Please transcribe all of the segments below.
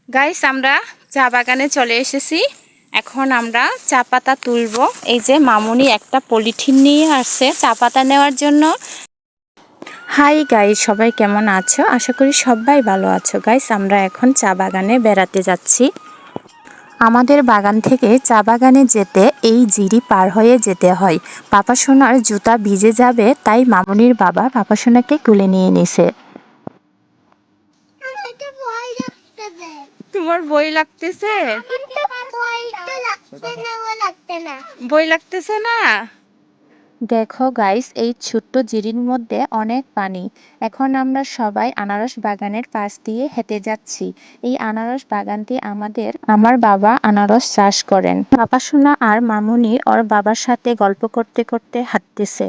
Guys আমরা চা বাগানে চলে এসেছি। এখন আমরা চা পাতা তুলবো। এই যে মামুনি একটা পলিথিন নিয়ে আসছে চা পাতা নেওয়ার জন্য। হাই গাইস, সবাই কেমন আছো? আশা করি সবাই ভালো আছো। গাইস আমরা এখন চা বাগানে বেড়াতে যাচ্ছি। আমাদের বাগান থেকে চা বাগানে যেতে এই জিরি পার হয়ে যেতে হয়। পাপা সোনার জুতা ভিজে যাবে, তাই মামুনির বাবা পাপা সোনাকে তুলে নিয়ে নিছে। তোমার বই লাগতেছে? বই লাগতেছে না? দেখো গাইস, এই ছোট্ট জিরির মধ্যে অনেক পানি। এখন আমরা সবাই আনারস বাগানের পাশ দিয়ে হেঁটে যাচ্ছি। এই আনারস বাগানটি আমার বাবা আনারস চাষ করেন। পাপা সোনা আর মামুনি ওর বাবার সাথে গল্প করতে করতে হাঁটতেছে।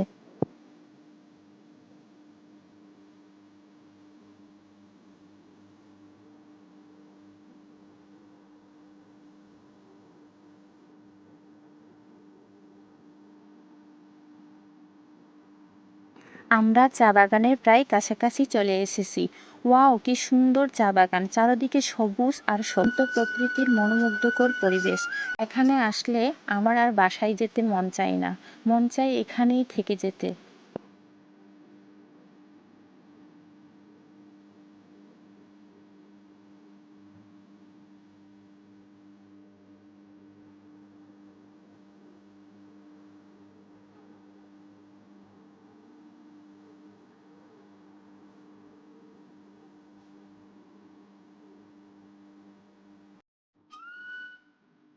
আমরা চা বাগানের প্রায় কাছাকাছি চলে এসেছি। ওয়াও, কি সুন্দর চা বাগান! চারদিকে সবুজ আর শান্ত প্রকৃতির মনোমুগ্ধকর পরিবেশ। এখানে আসলে আমার আর বাসায় যেতে মন চায় না, মন চায় এখানেই থেকে যেতে।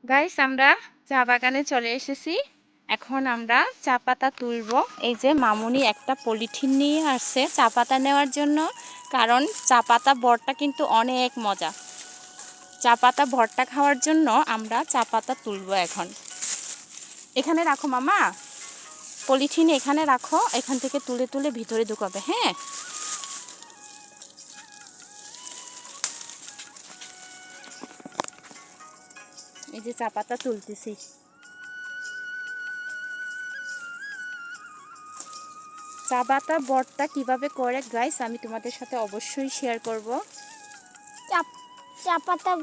গাইস আমরা চা বাগানে চলে এসেছি। এখন আমরা চা পাতা তুলবো। এই যে মামুনি একটা পলিথিন নিয়ে আসছে চা পাতা নেওয়ার জন্য, কারণ চা পাতা ভর্তা কিন্তু অনেক মজা। চা পাতা ভর্তা খাওয়ার জন্য আমরা চা পাতা তুলবো। এখন এখানে রাখো মামা, পলিথিন এখানে রাখো, এখান থেকে তুলে তুলে ভিতরে ঢুকাবে। হ্যাঁ, এই যে চা পাতা তুলতেছি। চা পাতা ভর্তা কিভাবে করে গাইস আমি তোমাদের সাথে অবশ্যই শেয়ার করব। চা পাতা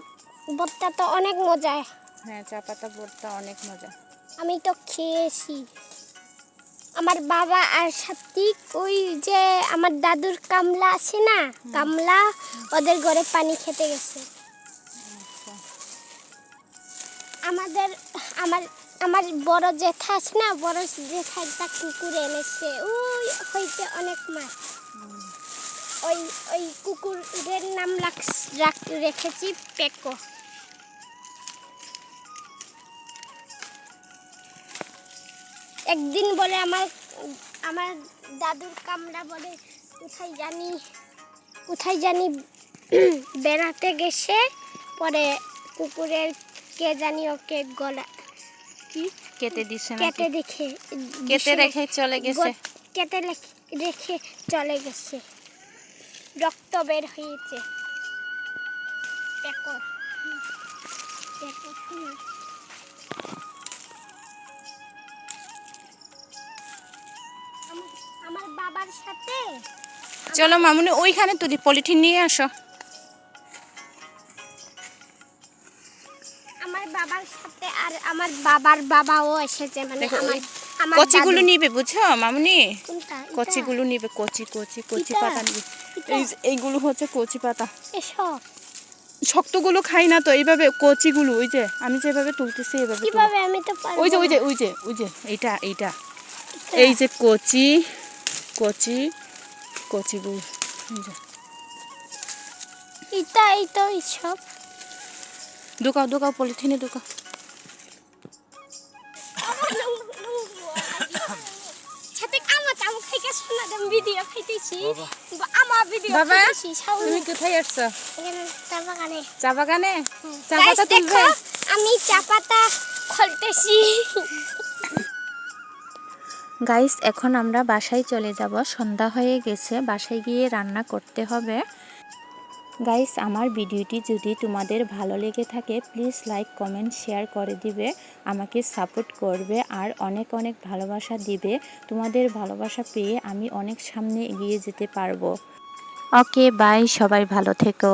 ভর্তা তো অনেক মজা। হ্যাঁ, চা পাতা ভর্তা অনেক মজা। আমি তো খেয়েছি। আমার বাবা আর সাত্বিক, ওই যে আমার দাদুর কামলা আছে না, কামলা, ওদের ঘরে পানি খেতে গেছে। আমার আমার বড় জেঠা আছে না, বড় জেঠা একটা কুকুর এনেছে, ওই হইতে অনেক মাছ। ওই কুকুরের নাম রেখেছি পেকো। একদিন বলে আমার দাদুর কামড়া বলে কোথায় জানি বেড়াতে গেছে, পরে কুকুরের কে জানি ওকে গলা কি কেটে দিছে না? কেটে রেখে চলে গেছে। কেটে রেখে চলে গেছে, রক্ত বের হয়েছে। দেখো আমার বাবার সাথে। চলো মামুনি, ওইখানে তুলি, পলিথিন নিয়ে আসো। আমার বাবার সাথে আর আমার বাবার বাবাও এসেছে, মানে আমার কচিগুলো নিবে, বুঝছো মামুনি? কোনটা? কচিগুলো নিবে, কচি পাতা নিবে। এইগুলো হচ্ছে কচি পাতা। এসব শক্তগুলো খাই না তো, এইভাবে কচিগুলো, ওই যে আমি যেভাবে তুলতেছি এইভাবে কিভাবে? আমি তো পারবো ওই যে না। এইটা এই যে কচিগুলো, এই তো এইসব ঢুকাও পলিথিনে ঢুকাও। বাবা, তুমি কোথায় আসছো? চা বাগানে চা পাতা তুলবে? আমি চা পাতা খুলতেছি। গাইস এখন আমরা বাসায় চলে যাব, সন্ধ্যা হয়ে গেছে, বাসায় গিয়ে রান্না করতে হবে। গাইস আমার ভিডিওটি যদি তোমাদের ভালো লেগে থাকে প্লিজ লাইক কমেন্ট শেয়ার করে দিবে, আমাকে সাপোর্ট করবে আর অনেক অনেক ভালোবাসা দিবে। তোমাদের ভালোবাসা পেয়ে আমি অনেক সামনে এগিয়ে যেতে পারবো। ওকে বাই, সবাই ভালো থেকো।